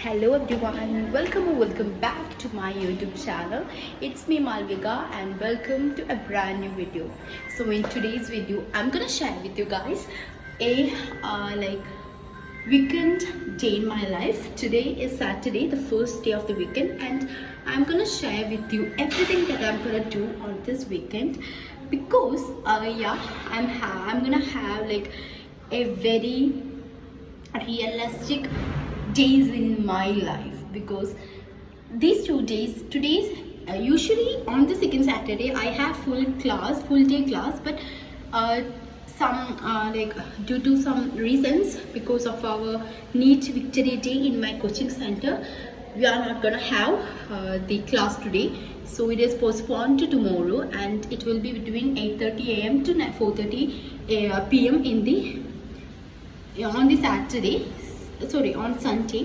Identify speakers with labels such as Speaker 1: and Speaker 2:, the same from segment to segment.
Speaker 1: Hello everyone, welcome back to my YouTube channel. It's me Malvika and welcome to a brand new video. So in today's video, I'm gonna share with you guys a weekend day in my life. Today is Saturday, the first day of the weekend, and I'm gonna share with you everything that I'm gonna do on this weekend because I'm gonna have like a very realistic days in my life because these 2 days usually on the second Saturday I have full day class, but due to some reasons, because of our NEET victory day in my coaching center, we are not gonna have the class today, so it is postponed to tomorrow, and it will be between 8:30 a.m. to 4:30 p.m. on Sunday.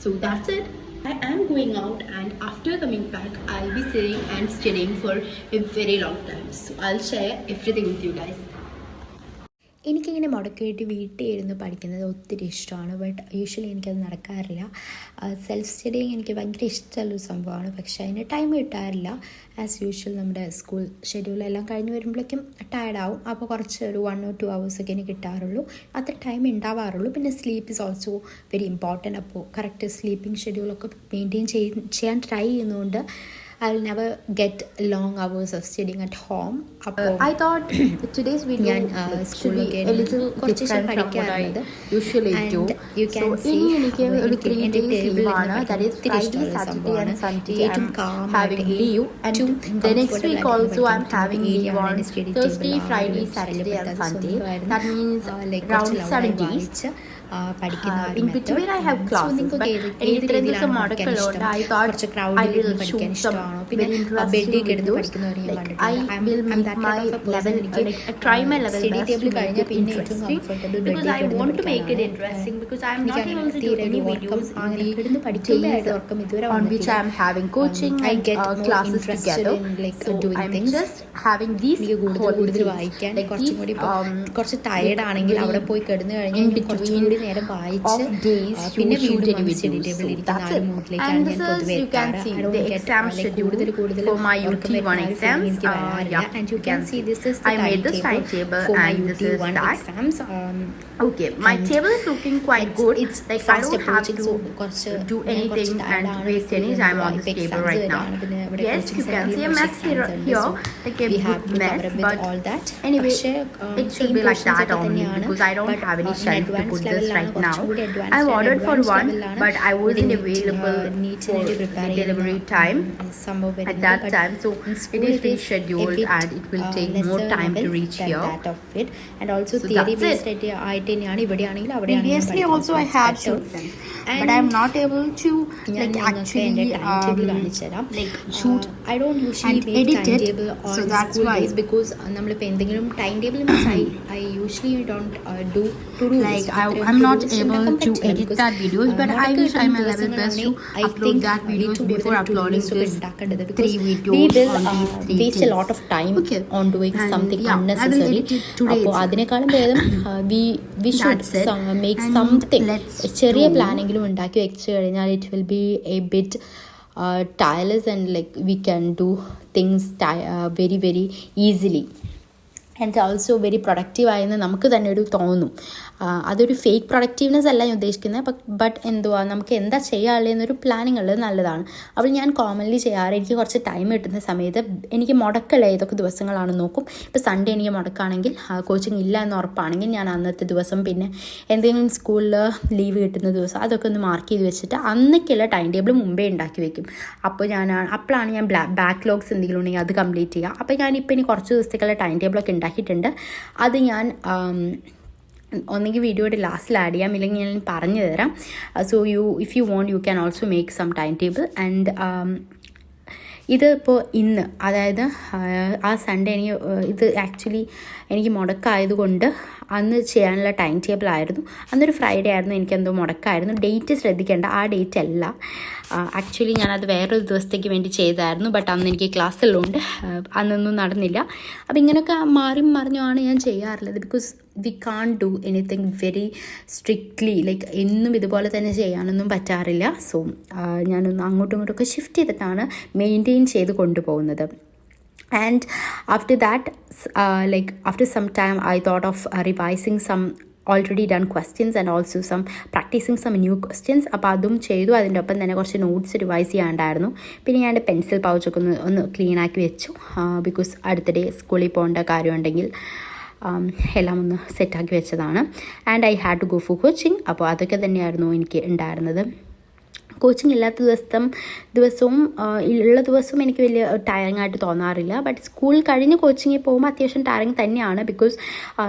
Speaker 1: So that's it. I am going out, and after coming back I'll be sitting and studying for a very long time, so I'll share everything with you guys.
Speaker 2: എനിക്കിങ്ങനെ മുടക്കിയിട്ട് വീട്ടിൽ ഇരുന്ന് പഠിക്കുന്നത് ഒത്തിരി ഇഷ്ടമാണ്. But usually എനിക്കത് നടക്കാറില്ല. Self studying എനിക്ക് ഭയങ്കര ഇഷ്ടമുള്ളൊരു സംഭവമാണ്, പക്ഷേ അതിന് ടൈം കിട്ടാറില്ല. ആസ് യൂഷ്വൽ നമ്മുടെ സ്കൂൾ ഷെഡ്യൂളെല്ലാം കഴിഞ്ഞ് വരുമ്പോഴേക്കും ടയർഡാവും. അപ്പോൾ കുറച്ച് ഒരു 1 or 2 hours ഒക്കെ എനിക്ക് കിട്ടാറുള്ളൂ, അത്ര ടൈം ഉണ്ടാവാറുള്ളൂ. പിന്നെ sleep is also very important. അപ്പോൾ കറക്റ്റ് സ്ലീപ്പിംഗ് ഷെഡ്യൂളൊക്കെ മെയിൻറ്റെയിൻ ചെയ്യാൻ ട്രൈ ചെയ്യുന്നതുകൊണ്ട് I'll never get long hours of studying at home.
Speaker 3: I thought today's video should be a little different from what I usually do.
Speaker 2: You can
Speaker 3: so
Speaker 2: see
Speaker 3: a 3 days leave that is Friday, Saturday and Sunday I'm having leave, and the next week also I'm having leave on Thursday, Friday, Saturday and Sunday. That means around 7 days. In between I have classes, but anything is a model. I thought I will shoot some very interesting videos. Like I will make my level, try my level best to make it interesting, because I want to make it interesting, because I am not able to do any videos on the days on which I am having coaching and classes together. So I am just having these holidays, like these in between of days to shoot any videos. So that's it. And this is, you can see the exam schedule for my UT1 exams. And you can see this is the I made this timetable, and this is that. Exams. Okay, my table is looking quite good. It's like I don't have to do anything and waste any time on this table right now. Yes, you can see a mess here, like a good mess, but
Speaker 2: all that.
Speaker 3: Anyway, it should be like that only, because I don't have any shelf to put this right now. I've ordered for one, but I wasn't available for delivery time at that time, so it is rescheduled and it will take more time to reach here.
Speaker 2: And also
Speaker 3: so
Speaker 2: theory based
Speaker 3: previously also I had chosen, but I'm not able to like actually shoot
Speaker 2: I don't usually
Speaker 3: and
Speaker 2: make
Speaker 3: edit
Speaker 2: timetable
Speaker 3: it,
Speaker 2: on
Speaker 3: so that's
Speaker 2: school
Speaker 3: why
Speaker 2: days, because നമ്മളിപ്പോൾ എന്തെങ്കിലും timetable means I usually don't do to-do
Speaker 3: like
Speaker 2: list.
Speaker 3: I'm not able to edit that videos, but I wish I'm a level best to upload that videos before uploading this 3 videos on these 3
Speaker 2: waste
Speaker 3: days.
Speaker 2: a lot of time on doing
Speaker 3: And
Speaker 2: something
Speaker 3: I will
Speaker 2: unnecessary.
Speaker 3: edit it today
Speaker 2: അപ്പോൾ അതിനേക്കാളും ഭേദം we should
Speaker 3: That's it.
Speaker 2: make
Speaker 3: And
Speaker 2: something
Speaker 3: let's
Speaker 2: ചെറിയ
Speaker 3: do-
Speaker 2: പ്ലാനെങ്കിലും ഉണ്ടാക്കി വെച്ച് കഴിഞ്ഞാൽ it will be a bit tireless, and like we can do things very very easily, and also very productive ആയെന്ന് നമുക്ക് തന്നെ ഒരു തോന്നും. അതൊരു ഫേക്ക് പ്രൊഡക്റ്റീവ്നെസ് അല്ല ഞാൻ ഉദ്ദേശിക്കുന്നത്, ബട്ട് എന്തുവാ നമുക്ക് എന്താ ചെയ്യാനുള്ളതെന്നൊരു പ്ലാനിങ് ഉള്ളത് നല്ലതാണ്. അപ്പോൾ ഞാൻ കോമൺലി ചെയ്യാറ്, എനിക്ക് കുറച്ച് ടൈം കിട്ടുന്ന സമയത്ത് എനിക്ക് മുടക്കുള്ള ഏതൊക്കെ ദിവസങ്ങളാണെന്ന് നോക്കും. ഇപ്പോൾ സൺഡേ എനിക്ക് മുടക്കാണെങ്കിൽ, കോച്ചിങ് ഇല്ല എന്ന് ഉറപ്പാണെങ്കിൽ ഞാൻ അന്നത്തെ ദിവസം, പിന്നെ എന്തെങ്കിലും സ്കൂളിൽ ലീവ് കിട്ടുന്ന ദിവസം അതൊക്കെ ഒന്ന് മാർക്ക് ചെയ്ത് വെച്ചിട്ട് അന്നൊക്കെയുള്ള ടൈം ടേബിൾ മുമ്പേ ഉണ്ടാക്കി വെക്കും. അപ്പോഴാണ് ഞാൻ ബാക്ക്ലോഗ്സ് എന്തെങ്കിലും ഉണ്ടെങ്കിൽ അത് കംപ്ലീറ്റ് ചെയ്യുക. അപ്പോൾ ഞാനിപ്പോൾ ഇനി കുറച്ച് ദിവസത്തേക്കുള്ള ടൈം ടേബിളൊക്കെ ഉണ്ടാക്കിയിട്ടുണ്ട്. അത് ഞാൻ ഒന്നെങ്കിൽ വീഡിയോയുടെ ലാസ്റ്റിൽ ആഡ് ചെയ്യാം, ഇല്ലെങ്കിൽ ഞാൻ പറഞ്ഞു തരാം. So if you want you can also make some time table. And ഇതിപ്പോൾ ഇന്ന്, അതായത് ആ സൺഡേ ഇത് ആക്ച്വലി എനിക്ക് മുടക്കായതുകൊണ്ട് അന്ന് ചെയ്യാനുള്ള ടൈം ടേബിൾ ആയിരുന്നു. അന്നൊരു ഫ്രൈഡേ ആയിരുന്നു, എനിക്കെന്തോ മുടക്കായിരുന്നു. ഡേറ്റ് ശ്രദ്ധിക്കേണ്ട, ആ ഡേറ്റ് അല്ല. ആക്ച്വലി ഞാനത് വേറൊരു ദിവസത്തേക്ക് വേണ്ടി ചെയ്തായിരുന്നു, ബട്ട് അന്ന് എനിക്ക് ക്ലാസ് ഉള്ളതുകൊണ്ട് അന്നൊന്നും നടന്നില്ല. അപ്പോൾ ഇങ്ങനെയൊക്കെ മാറി മറിഞ്ഞാണ് ഞാൻ ചെയ്യാറുള്ളത്, because we can't do anything very strictly, like എന്നും ഇതുപോലെ തന്നെ ചെയ്യാനൊന്നും പറ്റാറില്ല. സോ ഞാനൊന്ന് അങ്ങോട്ടും ഇങ്ങോട്ടൊക്കെ ഷിഫ്റ്റ് ചെയ്തിട്ടാണ് മെയിൻറ്റെയിൻ ചെയ്ത് കൊണ്ടുപോകുന്നത്. And after that, after some time, I thought of revising some already done questions and also practicing some new questions. അപ്പോൾ അതും ചെയ്തു. അതിൻ്റെ ഒപ്പം തന്നെ കുറച്ച് നോട്ട്സ് റിവൈസ് ചെയ്യാണ്ടായിരുന്നു. പിന്നെ ഞാൻ എൻ്റെ പെൻസിൽ പൗച്ചൊക്കെ ഒന്ന് ക്ലീൻ ആക്കി വെച്ചു, ബിക്കോസ് അടുത്ത ഡേ സ്കൂളിൽ പോകേണ്ട കാര്യമുണ്ടെങ്കിൽ എല്ലാം ഒന്ന് സെറ്റാക്കി വെച്ചതാണ്. And I had to go for coaching. അപ്പോൾ അതൊക്കെ തന്നെയായിരുന്നു എനിക്ക് ഉണ്ടായിരുന്നത്. കോച്ചിങ് ഇല്ലാത്ത ദിവസവും ഉള്ള ദിവസവും എനിക്ക് വലിയ ടയറിങ് ആയിട്ട് തോന്നാറില്ല. ബട്ട് സ്കൂൾ കഴിഞ്ഞ് കോച്ചിങ്ങിൽ പോകുമ്പോൾ അത്യാവശ്യം ടയറിങ് തന്നെയാണ്, ബിക്കോസ്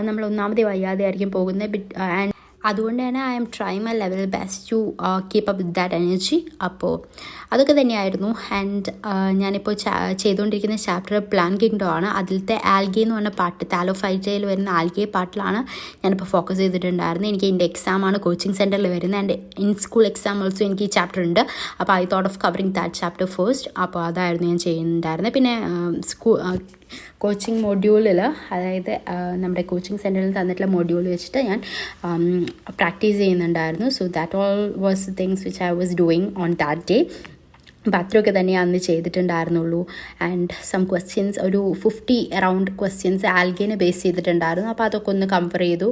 Speaker 2: നമ്മൾ ഒന്നാമതേ വയ്യാതെ ആയിരിക്കും പോകുന്നത്. ആൻഡ് അതുകൊണ്ട് തന്നെ I am try my level best to keep up with that energy. അപ്പോൾ അതൊക്കെ തന്നെയായിരുന്നു. ആൻഡ് ഞാനിപ്പോൾ ചെയ്തുകൊണ്ടിരിക്കുന്ന ചാപ്റ്റർ പ്ലാൻ കിങ്ഡം ആണ്. അതിലത്തെ ആൽഗെ എന്ന് പറഞ്ഞ പാട്ട്, താലോഫൈറ്റയിൽ വരുന്ന ആൽഗെ പാട്ടിലാണ് ഞാനിപ്പോൾ ഫോക്കസ് ചെയ്തിട്ടുണ്ടായിരുന്നത്. എനിക്ക് എൻ്റെ എക്സാമാണ് കോച്ചിങ് സെൻറ്ററിൽ വരുന്നത്. And in school exam also എനിക്ക് ഈ ചാപ്റ്റർ ഉണ്ട്. അപ്പോൾ I thought of covering that chapter first. അപ്പോൾ അതായിരുന്നു ഞാൻ ചെയ്യുന്നുണ്ടായിരുന്നത്. പിന്നെ കോച്ചിങ് മൊഡ്യൂളിൽ, അതായത് നമ്മുടെ കോച്ചിങ് സെൻറ്ററിൽ തന്നിട്ടുള്ള മൊഡ്യൂൾ വെച്ചിട്ട് ഞാൻ പ്രാക്ടീസ് ചെയ്യുന്നുണ്ടായിരുന്നു. So that all was things which I was doing on that day. അപ്പോൾ അത്രയൊക്കെ തന്നെ അന്ന് ചെയ്തിട്ടുണ്ടായിരുന്നുള്ളൂ. ആൻഡ് സം ക്വസ്റ്റ്യൻസ്, ഒരു 50 അറൗണ്ട് ക്വസ്റ്റ്യൻസ് ആൽഗേനെ ബേസ് ചെയ്തിട്ടുണ്ടായിരുന്നു. അപ്പോൾ അതൊക്കെ ഒന്ന് കവർ ചെയ്തു.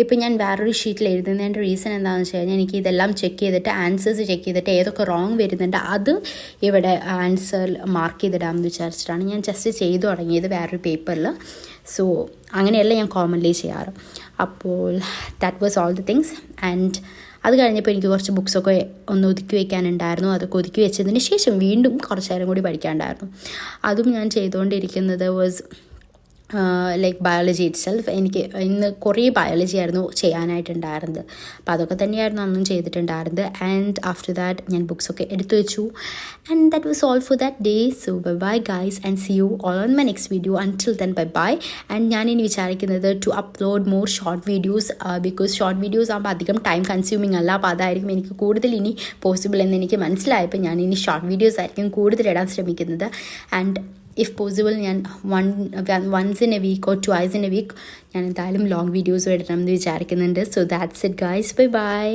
Speaker 2: ഇപ്പോൾ ഞാൻ വേറൊരു ഷീറ്റിൽ എഴുതുന്നതിൻ്റെ റീസൺ എന്താണെന്ന് വെച്ച് കഴിഞ്ഞാൽ, എനിക്ക് ഇതെല്ലാം ചെക്ക് ചെയ്തിട്ട് ആൻസേഴ്സ് ചെക്ക് ചെയ്തിട്ട് ഏതൊക്കെ റോങ് വരുന്നുണ്ട് അത് ഇവിടെ ആൻസർ മാർക്ക് ചെയ്തിടാമെന്ന് വിചാരിച്ചിട്ടാണ് ഞാൻ ജസ്റ്റ് ചെയ്തു തുടങ്ങിയത് വേറൊരു പേപ്പറിൽ. സോ അങ്ങനെയല്ല ഞാൻ കോമൺലി ചെയ്യാറ്. അപ്പോൾ that was all the things. And അത് കഴിഞ്ഞപ്പോൾ എനിക്ക് കുറച്ച് ബുക്സൊക്കെ ഒന്ന് ഒതുക്കി വയ്ക്കാനുണ്ടായിരുന്നു. അതൊക്കെ ഒതുക്കി വെച്ചതിന് ശേഷം വീണ്ടും കുറച്ച് നേരം കൂടി പഠിക്കാനുണ്ടായിരുന്നു. അതും ഞാൻ ചെയ്തുകൊണ്ടിരിക്കുന്നത് was like biology it self. എനിക്ക് ഇന്ന് കുറേ ബയോളജി ആയിരുന്നു ചെയ്യാനായിട്ടുണ്ടായിരുന്നത്. അപ്പോൾ അതൊക്കെ തന്നെയായിരുന്നു അന്നും ചെയ്തിട്ടുണ്ടായിരുന്നത്. ആൻഡ് ആഫ്റ്റർ ദാറ്റ് ഞാൻ ബുക്സൊക്കെ എടുത്തു വെച്ചു. And that was all for that day. So bye bye guys and see you all on my next video. Until then bye bye. And ഞാനിനി വിചാരിക്കുന്നത് to upload more short videos, because short videos ആകുമ്പോൾ അധികം time consuming അല്ല. അപ്പോൾ അതായിരിക്കും എനിക്ക് കൂടുതൽ ഇനി പോസിബിൾ എന്ന് എനിക്ക് മനസ്സിലായപ്പോൾ ഞാനിനി ഷോർട്ട് വീഡിയോസ് ആയിരിക്കും കൂടുതൽ ഇടാൻ ശ്രമിക്കുന്നത്. ആൻഡ് if possible ഞാൻ once in a week or twice in a week ഞാൻ എന്തായാലും ലോങ് വീഡിയോസ് ഇടണം എന്ന് വിചാരിക്കുന്നുണ്ട്. So that's it guys. Bye bye.